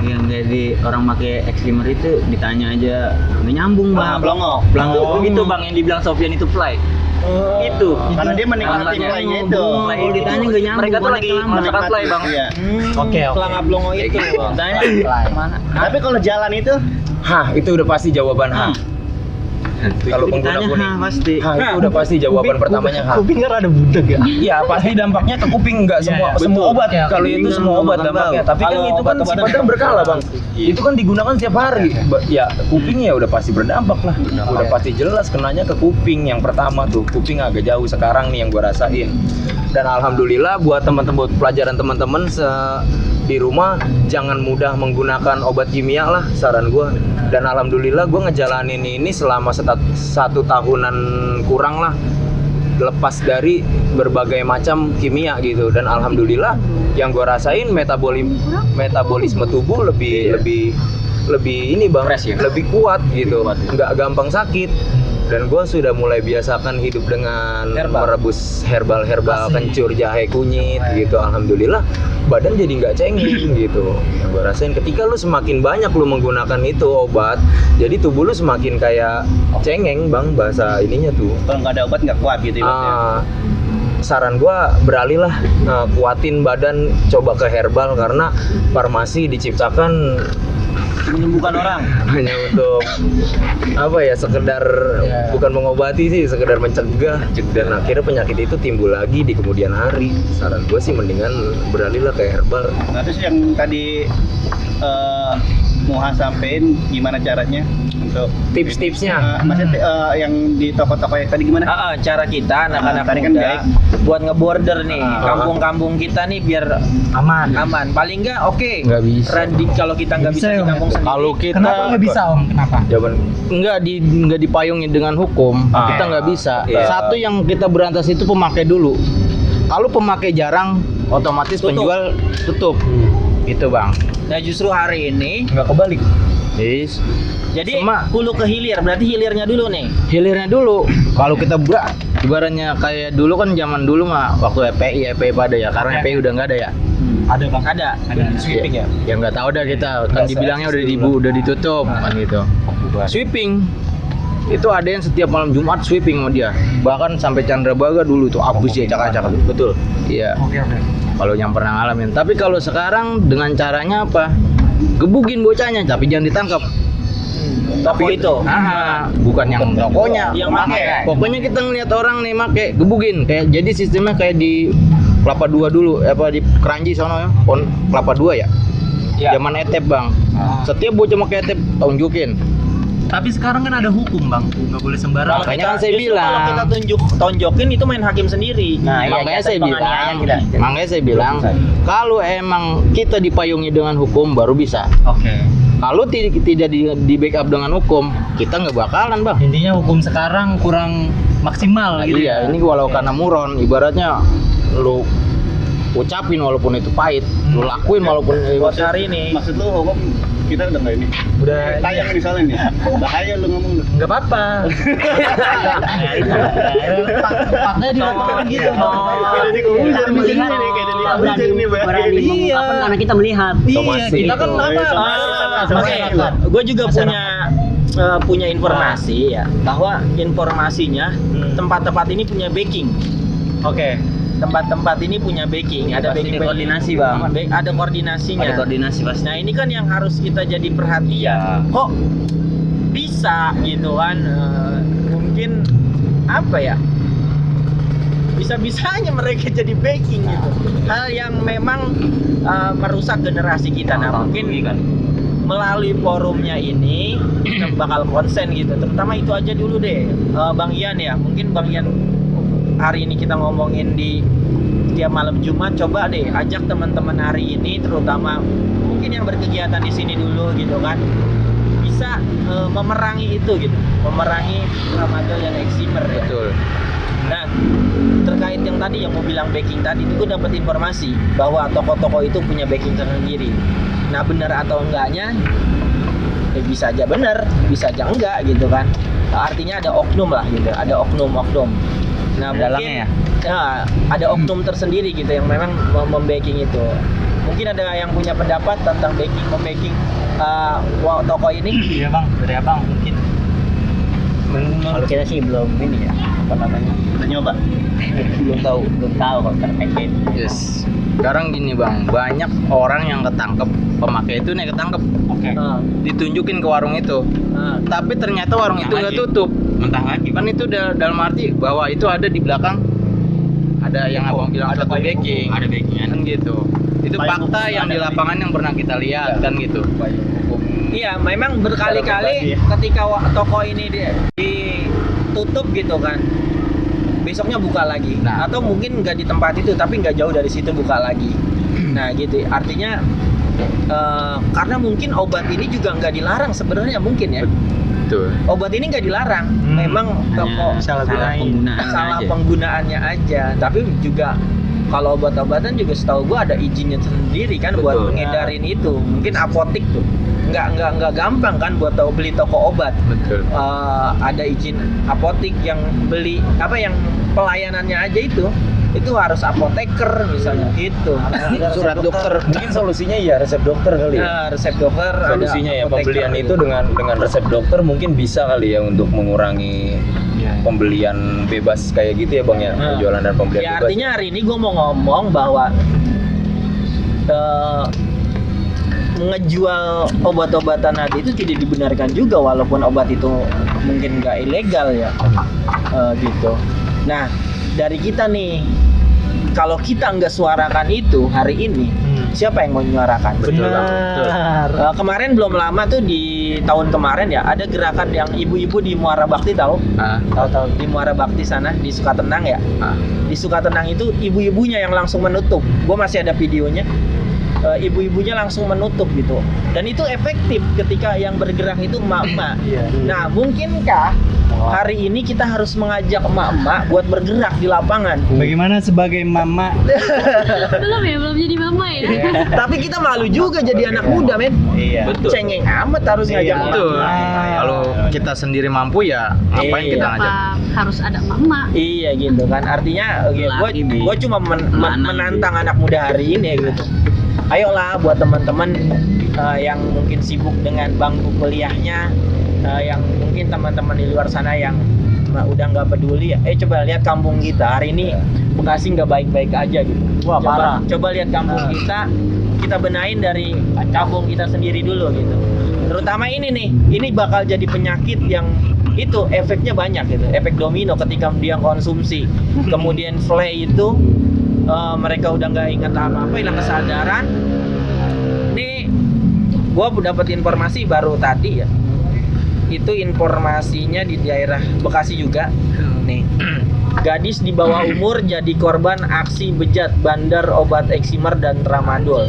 yang jadi orang pakai Eximer itu ditanya aja nggak nyambung bang. blongo. Oh, itu bang yang dibilang Sofyan itu fly. Itu. Karena dia menikmati Alasannya. fly-nya itu. Kalau ditanya nggak nyambung. Mereka tuh gua lagi naik lama. merasakan fly bang. Iya. Oke. Pelangap blongo itu. Tanya mana? Tapi kalau jalan itu Hah, itu udah pasti jawaban H. Kalau pengguna Ditanya kuning. pasti. Itu udah pasti jawaban pertamanya H. Kuping kan ada budak ya. Iya, pasti dampaknya ke kuping nggak semua iya, semua betul. obat. Iya, Kalau itu kuping semua sama obat makan dampaknya. bau. Tapi kan Kalau itu kan obat-obatan sifatnya berkala, Bang. Iya. Itu kan digunakan setiap hari. Ya, kuping ya udah pasti berdampak lah. Udah pasti jelas kenanya ke kuping yang pertama tuh. Kuping agak jauh sekarang nih yang gua rasain. Dan alhamdulillah buat teman-teman pelajaran teman-teman di rumah jangan mudah menggunakan obat kimia lah saran gua. Dan alhamdulillah gua ngejalanin ini selama satu tahunan kurang lah, lepas dari berbagai macam kimia gitu. Dan alhamdulillah yang gue rasain metabolisme tubuh lebih ini bang, Fresh ya? lebih kuat gitu, nggak gampang sakit. Dan gue sudah mulai biasakan hidup dengan merebus herbal kencur, jahe, kunyit gitu. Alhamdulillah badan jadi nggak cengeng gitu. Yang gue rasain ketika lu semakin banyak lu menggunakan itu obat, jadi tubuh lu semakin kayak cengeng bang, bahasa ininya tuh. Kalau nggak ada obat nggak kuat gitu ya. Saran gua beralihlah, kuatin badan, coba ke herbal karena farmasi diciptakan Menyembuhkan orang. hanya untuk apa ya, sekedar bukan mengobati sih, sekedar mencegah, dan akhirnya penyakit itu timbul lagi di kemudian hari. Saran gua sih mendingan beralihlah ke herbal. Nah terus yang tadi Muha sampein gimana caranya untuk Tips-tipsnya. maksudnya yang di toko-toko yang tadi gimana? Cara kita anak-anak tadi kan muda baik. buat ngeborder nih kampung-kampung kita nih biar Aman. paling nggak Nggak bisa. kalau kita nggak bisa di Om. kampung sendiri Kalau kita Kenapa nggak bisa Om? Kenapa? Jawaban nggak dipayungi dengan hukum, kita nggak bisa. Iya. Satu yang kita berantas itu pemakai dulu. Kalau pemakai jarang, otomatis Tutup. penjual tutup. Itu bang. nah justru hari ini nggak kebalik. Yes. jadi Sama- hulu ke hilir berarti hilirnya dulu nih Hilirnya dulu. Kalau kita ibaratnya kayak dulu kan, zaman dulu mah waktu EPI pada ya, karena EPI udah nggak ada ya. Ada Bang. ada Sweeping ya? Ya nggak tahu dah kita, kan dibilangnya udah ditutup kan gitu. Sweeping itu ada yang setiap malam Jumat sweeping sama dia, bahkan sampai Chandrabaga dulu tuh habis ya acak-acak. Betul. Iya. Oke. Kalau yang pernah ngalamin. Tapi kalau sekarang dengan caranya apa? Gebugin bocahnya, tapi jangan ditangkap. tapi itu Bukan yang tokonya, yang make. Pokoknya kita ngeliat orang nih make, gebugin. Kayak jadi sistemnya kayak di Kelapa 2 dulu, di Keranji sono ya, Kelapa 2 ya. Zaman etep bang. Setiap bocah pakai etep tunjukin. Tapi sekarang kan ada hukum Bang, nggak boleh sembarangan. Makanya kan saya Justru bilang. kalau kita tonjokin itu main hakim sendiri Makanya saya bilang kalau emang kita dipayungi dengan hukum baru bisa. Oke. Kalau tidak di backup dengan hukum, kita nggak bakalan bang. Intinya hukum sekarang kurang maksimal gitu Iya, ini walau karena muron, ibaratnya lu ucapin walaupun itu pahit, lu lakuin walaupun buat hari ini Maksud lu hukum kita udah nggak ini? Udah Tayang nih soalnya nih. Bahaya lu ngomong lu. nggak apa-apa. Tempatnya dilakukan gitu. Berani mengungkapkan karena kita melihat. Iya, kita kan gue juga punya informasi ya bahwa informasinya tempat-tempat ini punya backing. Oke. Tempat-tempat ini punya backing, ada Pasti backing koordinasi, Bang. ada koordinasinya. Ada koordinasi pasti. Nah ini kan yang harus kita jadi perhatian. Kok bisa gitu kan? Mungkin apa ya? Bisa-bisanya mereka jadi backing gitu. Hal yang memang merusak generasi kita. Nah mungkin melalui forumnya ini kita bakal konsen gitu. Terutama itu aja dulu deh, Bang Ian ya. Mungkin Bang Ian hari ini kita ngomongin di tiap malam Jumat, coba deh ajak teman-teman hari ini, terutama mungkin yang berkegiatan di sini dulu gitu kan, bisa memerangi itu gitu, memerangi tramadol dan eksimer ya. Betul. Nah terkait yang tadi yang mau bilang backing tadi, itu gue dapat informasi bahwa toko-toko itu punya backing tersendiri. Nah benar atau enggaknya, bisa aja benar, bisa aja enggak gitu kan. Artinya ada oknum lah gitu, ada oknum-oknum. Nah mungkin ada oknum tersendiri gitu yang memang membacking itu. Mungkin ada yang punya pendapat tentang membacking toko ini? Iya Bang, dari Abang mungkin. Kalau kita sih belum ini ya, apa namanya? Udah nyoba. Belum tahu kalau terkait ini. Yes. Sekarang gini bang, banyak orang yang ketangkep, pemakai itu nih ketangkep, Oke. ditunjukin ke warung itu, tapi ternyata warung itu nggak tutup. Mentah lagi. Kan itu dalam arti bahwa itu ada di belakang, ada yang abang bilang ada backing, Ada backingan. kan gitu. Itu fakta yang di lapangan yang pernah kita lihat kan gitu. Iya, memang berkali-kali ketika toko ini ditutup gitu kan, besoknya buka lagi. Nah. Atau mungkin nggak di tempat itu, tapi nggak jauh dari situ buka lagi. Nah gitu, artinya karena mungkin obat ini juga nggak dilarang sebenarnya mungkin ya. Betul. Obat ini nggak dilarang, memang toko salah salah penggunaannya aja. Tapi juga kalau obat-obatan juga setahu gua ada izinnya sendiri kan buat Betul. mengedarin itu. Mungkin apotik tuh nggak gampang kan buat beli toko obat. Betul. Ada izin apotik yang beli yang pelayanannya aja itu harus apoteker misalnya gitu. Surat dokter. Mungkin solusinya ya resep dokter kali ya. Nah, resep dokter. Solusinya ada ya apoteker pembelian gitu. itu dengan resep dokter mungkin bisa kali ya untuk mengurangi pembelian bebas kayak gitu ya Bang ya, penjualan dan pembelian Ya bebas. artinya hari ini gue mau ngomong bahwa ngejual obat-obatan tadi itu tidak dibenarkan juga walaupun obat itu mungkin nggak ilegal ya, gitu. Nah dari kita nih, kalau kita nggak suarakan itu hari ini, siapa yang mau menyuarakan? Benar. Kemarin belum lama tuh di tahun kemarin ya ada gerakan yang ibu-ibu di Muara Bakti tahu di Muara Bakti sana di Sukatenang ya. Di Sukatenang itu ibu-ibunya yang langsung menutup. Gue masih ada videonya. Ibu-ibunya langsung menutup gitu, dan itu efektif ketika yang bergerak itu emak-emak. Nah mungkinkah hari ini kita harus mengajak emak-emak buat bergerak di lapangan? Bagaimana sebagai mama? belum jadi mama ya. Tapi kita malu juga jadi anak muda, men. Iya. Betul. Cengeng amat harus ngajak Betul. emak. Kalau kita sendiri mampu ya ngapain Iya. kita ngajak? Harus ada mama. Iya gitu kan, artinya gue cuma menantang anak muda hari ini gitu. Ayolah buat teman-teman yang mungkin sibuk dengan bangku kuliahnya, yang mungkin teman-teman di luar sana yang udah nggak peduli ya. Coba lihat kampung kita hari ini, Bekasi nggak baik-baik aja gitu. Wah, parah. Coba lihat kampung kita benahin dari kampung kita sendiri dulu gitu. Terutama ini nih, ini bakal jadi penyakit yang itu efeknya banyak gitu, efek domino ketika dia konsumsi. Kemudian fly itu mereka udah nggak ingat apa-apa, hilang kesadaran. Nih, gua dapat informasi baru tadi ya. Itu informasinya di daerah Bekasi juga. Nih, gadis di bawah umur jadi korban aksi bejat bandar obat eksimer dan tramadol.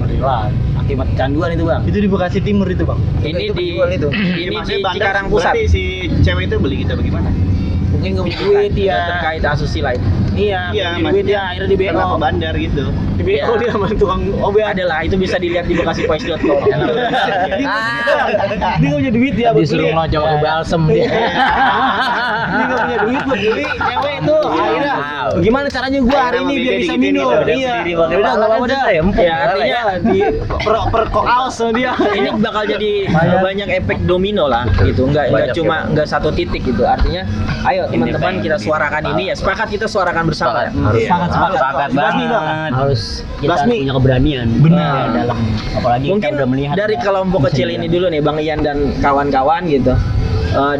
Marilah. Akibat kecanduan itu bang. Itu di Bekasi Timur itu bang. Ini di Maksudnya bandar, Cikarang Pusat. berarti si cewek itu beli kita bagaimana? Mungkin nggak punya duit ya, terkait asusila itu. Iya. Iya, Punya duit ya akhirnya di Karena BO. ke bandar gitu. Di BO dia sama tukang obat. Adalah itu bisa dilihat di bekasipois.com. Dia nggak punya duit ya. Disuruh ngelocok ke balsem dia. Dia nggak punya duit buat beli cewek itu. Akhirnya gimana caranya gua hari ini biar bisa minum? Iya. Udah nggak apa-apa dah. Ya artinya Di per koaus sama dia. ini bakal jadi banyak efek domino lah gitu, nggak cuma nggak satu titik gitu. Artinya ayo teman-teman kita suarakan ini ya, sepakat kita suarakan bersama ya. Sepakat banget. Harus kita Basmi. punya keberanian. Benar. Dalam apalagi Mungkin kita udah melihat dari kelompok kecil ini dulu nih Bang Ian dan kawan-kawan gitu,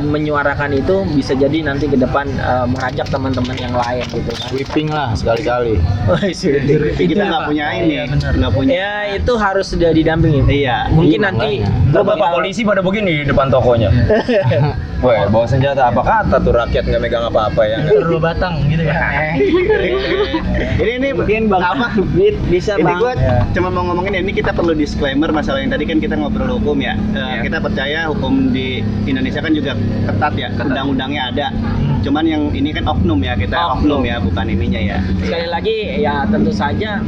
menyuarakan itu bisa jadi nanti ke depan mengajak teman-teman yang lain gitu kan. Sweeping lah sekali-kali. Tapi kita nggak punya ini, nggak punya. Ya itu harus sudah didampingi. Iya. Mungkin nanti Gua bapak polisi pada begini di depan tokonya. Weh, bawa senjata apa kata tuh rakyat nggak megang apa-apa ya? Perlu batang gitu ya. Jadi ini mungkin bang apa? bisa Ini bang. gue cuma mau ngomongin ini kita perlu disclaimer masalah yang tadi kan kita ngobrol hukum ya. Kita percaya hukum di Indonesia kan juga ketat ya, undang-undangnya ada. Cuman yang ini kan oknum ya, kita oknum ya, bukan ininya ya. sekali lagi ya tentu saja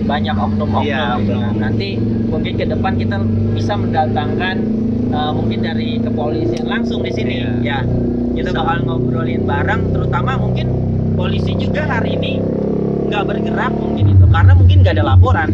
banyak oknum-oknum Iya, gitu. oknum. Nanti mungkin ke depan kita bisa mendatangkan mungkin dari kepolisian langsung di sini ya. Kita bakal ngobrolin bareng, terutama mungkin polisi juga hari ini nggak bergerak mungkin itu karena mungkin nggak ada laporan.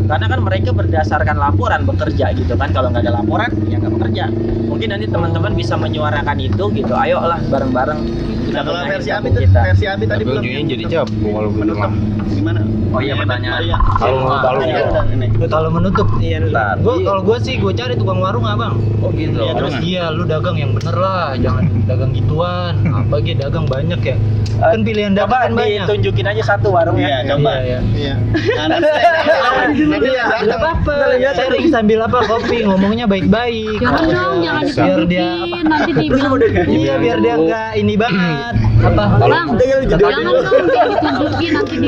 Karena kan mereka berdasarkan laporan bekerja gitu kan. Kalau nggak ada laporan ya nggak bekerja. Mungkin nanti teman-teman bisa menyuarakan itu gitu. Ayolah bareng-bareng kita Nah, kalau benahin versi kampung Abi tuh, kita. versi Abi tadi Tapi belum ujungnya jadi cepu kalau menutup gimana? Oh iya, pertanyaan. Iya. Kalau Iya, udah, ini. Kalau menutup, Ntar. kalau gua sih gua cari tukang warung abang. Oh gitu. Ya terus iya lu dagang yang bener lah, jangan dagang gituan. Apa gitu dagang banyak ya. Kan pilihan dagang Coba kan banyak. ditunjukin aja satu warung Iya, ya. coba. Iya. Iya. Nah, nanti ya. Enggak apa-apa. Sharing sambil apa kopi, ngomongnya baik-baik. Jangan dong, jangan Biar dia ditunjukin, nanti dibilang Iya, biar dia enggak ini banget. Bang, jangan dong ditunjukin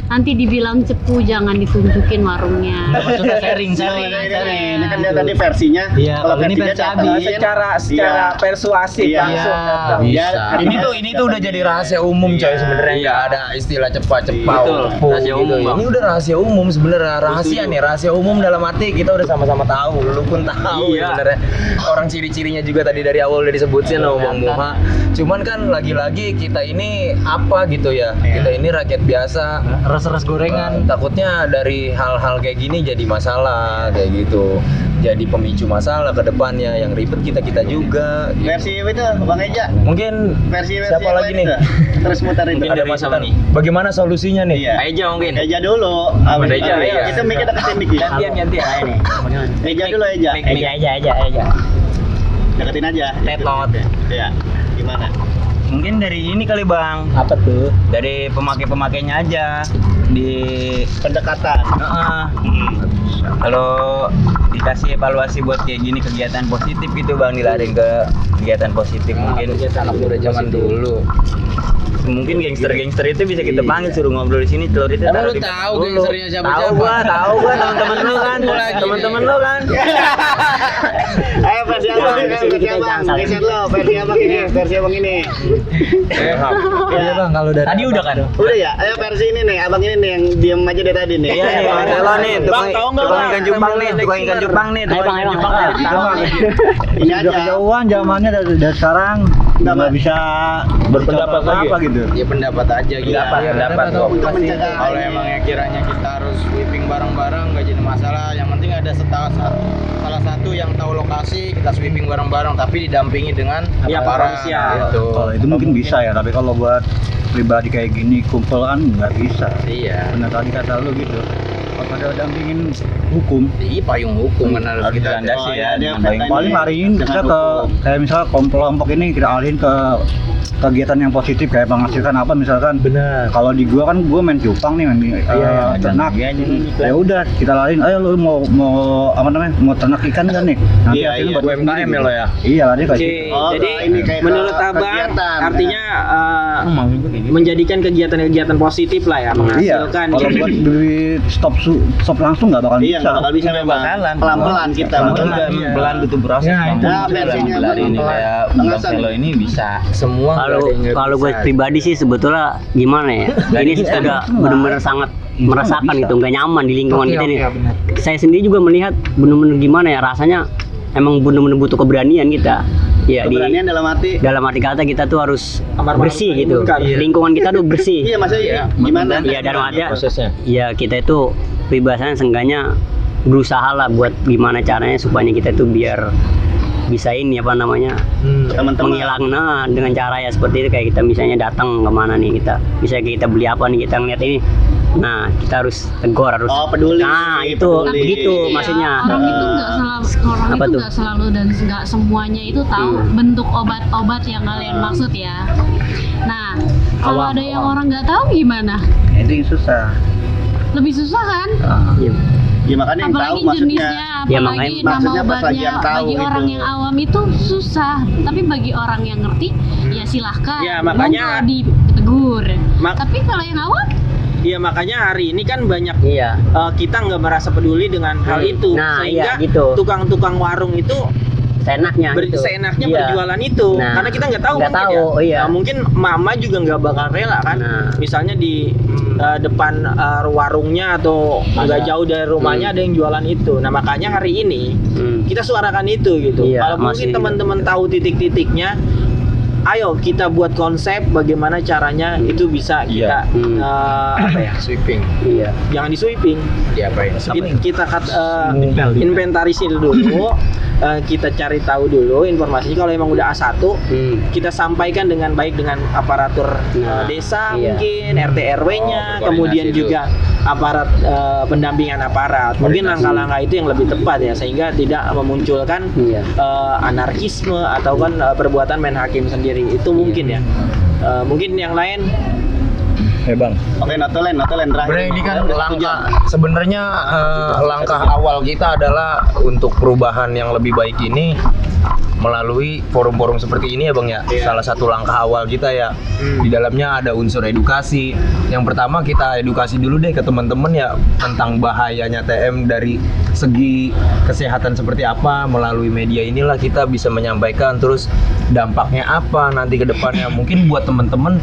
nanti dibilang cepu, jangan ditunjukin warungnya. Maksudnya sharing. Ini kan dia tadi versinya. Iya, kalau ini versinya versi dapetin, Abi. secara persuasif Iya. langsung Iya, datang. bisa. Ini tuh udah jadi rahasia umum coy sebenarnya. Nggak ada istilah cepat-cepat. Betul, rahasia umum, Bang. Ini udah rahasia umum sebenarnya. Rahasia nih, rahasia umum dalam arti kita udah sama-sama tahu. Lu pun tahu Iya. sebenarnya. Orang ciri-cirinya juga tadi dari awal udah disebutin sama Bang Moha. Cuman kan lagi-lagi kita ini apa gitu ya? Kita ini rakyat biasa. Res-res gorengan. Takutnya dari hal-hal kayak gini jadi masalah kayak gitu. Jadi pemicu masalah ke depannya yang ribet kita juga. Gitu. Versi itu Bang Eja. Mungkin Versi siapa yang lagi lain nih? itu. Terus muter itu. Mungkin Ada dari masukan siapa nih? Bagaimana solusinya nih? Iya. Eja mungkin. Eja dulu. Sama Eja, Ayo, iya. kita mikir deketin mic ya. Gantian nih. Eja dulu Eja. Aja. Deketin aja. Tetot. Iya. Gimana? Mungkin dari ini kali Bang. Apa tuh? Dari pemakai-pemakainya aja di Pendekatan. kalau dikasih evaluasi buat kayak gini kegiatan positif gitu Bang, dilarin ke kegiatan positif mungkin anak muda zaman dulu. mungkin gangster-gangster itu bisa kita panggil suruh ngobrol di sini telur itu Emang taruh lu di tahu dulu. gangsternya siapa-siapa? Tahu gua teman-teman lu kan, teman-teman lu kan. Ayo versi abang, versi abang. Geser lo, versi abang ini, versi abang ini. Iya Bang, kalau dari Tadi udah kan? Udah ya, ayo versi ini nih, abang ini nih yang diem aja dari tadi nih. Iya nih, Marcelo nih, tukang ikan cupang nih, tukang ikan cupang nih, tukang ikan cupang nih. Ini aja. Kejauhan zamannya dari sekarang nggak bisa Berpendapat lagi. apa gitu. Ya pendapat aja gitu. Pendapat kok. Untuk mencegah. Kalau emangnya kiranya kita harus sweeping bareng-bareng nggak jadi masalah. Yang penting ada salah satu yang tahu lokasi, kita sweeping bareng-bareng tapi didampingi dengan aparat gitu. Kalau itu mungkin bisa ya, tapi kalau buat pribadi kayak gini kumpul kan nggak bisa. Iya. Benar tadi kata lu gitu. Kalau ada dampingin hukum, Di payung hukum kan harus kita dilandasi ya, dia paling hariin kita ke kayak misalnya kelompok ini kita alihin ke kegiatan yang positif kayak menghasilkan apa misalkan. benar. Kalau di gua kan gua main cupang nih, main ternak. Ya udah kita lariin, ayo lu mau apa namanya? Mau ternak ikan kan nih. Nanti Iya, hasilnya iya. buat lu UMKM sendiri. ya lo ya. Iya, lari kasih. Oh, Jadi ini kayak menurut ke- abang kegiatan, artinya menjadikan kegiatan-kegiatan positif lah ya, Iya, menghasilkan. kalau buat beli stop langsung nggak bakal Iya, bisa. nggak bakal bisa memang. Pelan-pelan kita. Pelan butuh proses. Ya, Bang. itu. Nah, versinya Pelan ini pelan. kayak Pengasan. Bang Selo ini bisa. Semua nggak ada yang nggak Kalau gue bisa. pribadi sih sebetulnya gimana ya, ini sudah benar-benar sangat merasakan gitu, nggak nyaman di lingkungan kita nih. Saya sendiri juga melihat benar-benar gimana ya rasanya, emang benar-benar butuh keberanian kita. Ya Keberanian dalam arti. dalam arti kata kita tuh harus Amar bersih ma'ruf gitu. nahi munkar. Lingkungan kita tuh bersih. Iya, maksudnya gimana? Iya, dalam arti prosesnya. ya kita itu pribadinya seenggaknya berusaha lah buat gimana caranya supaya kita tuh biar bisa ini apa namanya Teman-teman. menghilang dengan cara ya seperti itu, kayak kita misalnya datang kemana nih, kita bisa kita beli apa nih, kita ngeliat ini, nah kita harus tegur, harus Oh, peduli. nah itu Peduli. begitu Iya, maksudnya. orang itu nggak selalu Apa tuh? nggak selalu dan nggak semuanya itu tahu bentuk obat-obat yang kalian maksud ya. Nah, kalau ada yang orang nggak tahu gimana? Itu yang susah. Lebih susah kan? Ya makanya yang tahu Apalagi maksudnya. jenisnya, Ya, apalagi nama maksudnya pas lagi obatnya. yang tahu Bagi gitu. orang yang awam itu susah, tapi bagi orang yang ngerti, ya silahkan. Ya, makanya- monggo ditegur. Mak- Tapi kalau yang awam, Iya, makanya hari ini kan banyak Iya. kita nggak merasa peduli dengan hal itu, Nah, sehingga iya, gitu. tukang-tukang warung itu Seenaknya gitu. seenaknya Iya. berjualan itu, Nah, karena kita nggak tahu nggak mungkin tahu, ya. iya. Nah, mungkin mama juga nggak bakal rela kan, Nah. misalnya di depan warungnya atau nggak jauh dari rumahnya ada yang jualan itu. Nah, makanya hari ini kita suarakan itu gitu. Iya, Kalau mungkin masih- teman-teman tahu titik-titiknya, ayo kita buat konsep bagaimana caranya itu bisa kita apa ya, Sweeping. Iya. jangan di sweeping, Diapain? kita inventarisir dulu, kita cari tahu dulu informasinya. Kalau emang udah A1, kita sampaikan dengan baik dengan aparatur Nah, desa, iya. mungkin RT RW-nya, Oh, kemudian berkoordinasi juga aparat pendampingan aparat. Mungkin langkah-langkah itu yang lebih tepat ya, sehingga tidak memunculkan Iya. anarkisme atau kan perbuatan main hakim sendiri. Itu mungkin ya. Mungkin yang lain. Bang. Oke, notulen terakhir. Sebenarnya ini kan sebenarnya langkah awal kita adalah untuk perubahan yang lebih baik ini melalui forum-forum seperti ini ya Bang ya. Salah satu langkah awal kita ya. Di dalamnya ada unsur edukasi. Yang pertama kita edukasi dulu deh ke teman-teman ya tentang bahayanya TM dari segi kesehatan seperti apa. Melalui media inilah kita bisa menyampaikan, terus dampaknya apa nanti ke depannya. Mungkin buat teman-teman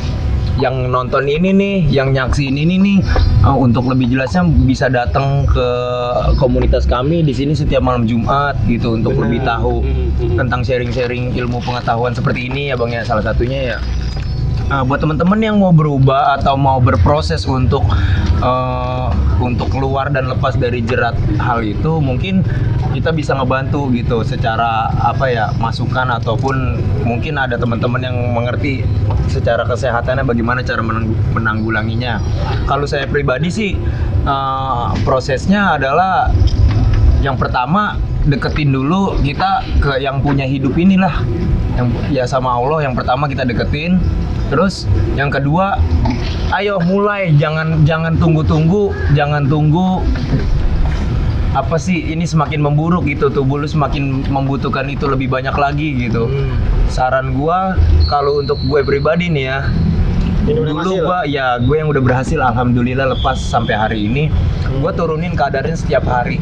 yang nonton ini nih, yang nyaksiin ini nih, untuk lebih jelasnya bisa datang ke komunitas kami di sini setiap malam Jumat gitu untuk lebih tahu tentang sharing-sharing ilmu pengetahuan seperti ini ya Bang ya. Salah satunya ya buat teman-teman yang mau berubah atau mau berproses untuk keluar dan lepas dari jerat hal itu, mungkin kita bisa ngebantu gitu secara apa ya, masukan ataupun mungkin ada teman-teman yang mengerti secara kesehatannya bagaimana cara menanggulanginya. Kalau saya pribadi sih prosesnya adalah yang pertama deketin dulu kita ke yang punya hidup inilah, yang ya sama Allah yang pertama kita deketin. Terus yang kedua, ayo mulai, jangan tunggu apa sih ini semakin memburuk gitu, tubuh lu semakin membutuhkan itu lebih banyak lagi gitu. Saran gua kalau untuk gue pribadi nih ya, dulu gue yang udah berhasil alhamdulillah lepas sampai hari ini, gue turunin kadarnya setiap hari.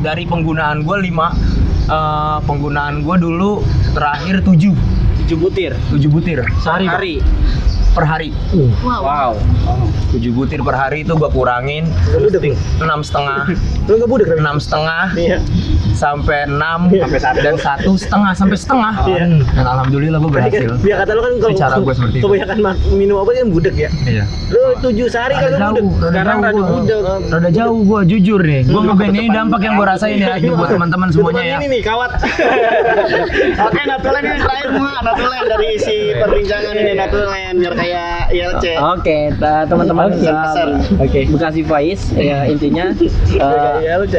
Dari penggunaan gue 5, penggunaan gue dulu terakhir 7 butir sehari per hari. Wow. 7 butir per hari itu gua kurangin 6,5 lu nggak budek 6,5 iya. sampai 6 dan 1,5 sampai setengah. Dan alhamdulillah gua berhasil. Biar kata lu kan kalau cara gua seperti itu. kebanyakan minum obat kan budek ya. Iya. Lu 7 sehari kan lu budek. Sekarang rada budek. Rada jauh gua jujur nih. Gua ngeband ini dampak yang gua rasain ya buat teman-teman semuanya ya. Ini nih kawat. Oke, Natulen ini terakhir Natulen dari isi perbincangan ini, Natulen biar kayak ILC. Oke, teman-teman Bekasi Voice ya, intinya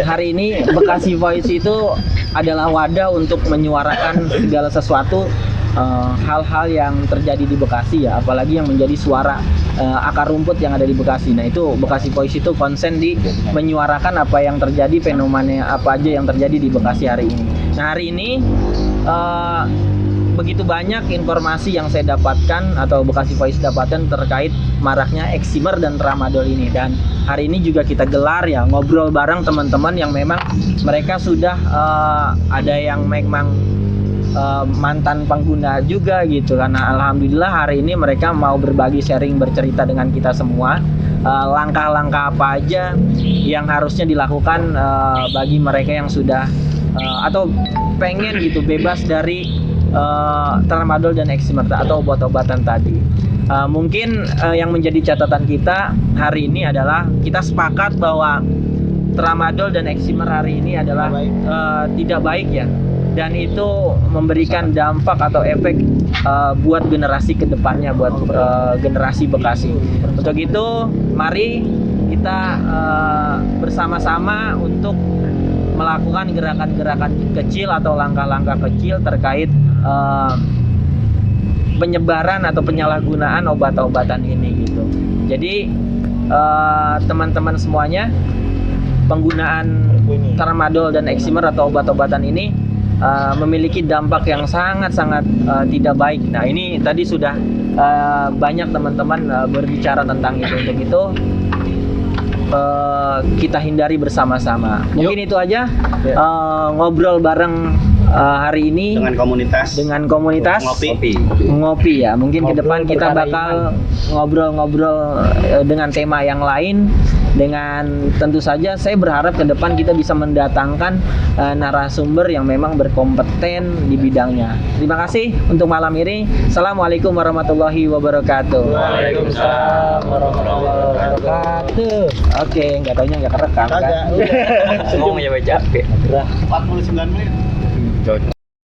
hari ini Bekasi Voice itu adalah wadah untuk menyuarakan segala sesuatu hal-hal yang terjadi di Bekasi ya, apalagi yang menjadi suara akar rumput yang ada di Bekasi. Nah itu Bekasi Voice itu konsen di menyuarakan apa yang terjadi, fenomena apa aja yang terjadi di Bekasi hari ini. Nah hari ini begitu banyak informasi yang saya dapatkan atau Bekasi Voice dapatkan terkait maraknya eksimer dan tramadol ini, dan hari ini juga kita gelar ya ngobrol bareng teman-teman yang memang mereka sudah ada yang memang mantan pengguna juga gitu, karena alhamdulillah hari ini mereka mau berbagi sharing, bercerita dengan kita semua langkah-langkah apa aja yang harusnya dilakukan bagi mereka yang sudah atau pengen gitu bebas dari tramadol dan eksimer atau obat-obatan tadi. Mungkin yang menjadi catatan kita hari ini adalah kita sepakat bahwa tramadol dan eksimer hari ini adalah tidak baik ya, dan itu memberikan dampak atau efek buat generasi kedepannya, buat generasi Bekasi. Untuk itu mari kita bersama-sama untuk melakukan gerakan-gerakan kecil atau langkah-langkah kecil terkait penyebaran atau penyalahgunaan obat-obatan ini gitu. Jadi teman-teman semuanya, penggunaan tramadol dan eksimer atau obat-obatan ini memiliki dampak yang sangat-sangat tidak baik. Nah ini tadi sudah banyak teman-teman berbicara tentang itu. Untuk itu kita hindari bersama-sama. Mungkin itu aja ngobrol bareng hari ini dengan komunitas ngopi ya. Mungkin ke depan kita bakal ngobrol-ngobrol dengan tema yang lain, dengan tentu saja saya berharap ke depan kita bisa mendatangkan narasumber yang memang berkompeten di bidangnya. Terima kasih untuk malam ini. Assalamualaikum warahmatullahi wabarakatuh. Waalaikumsalam warahmatullahi wabarakatuh. Oke, nggak taunya nggak kerekam kan? Ngomongnya capek. 49 menit.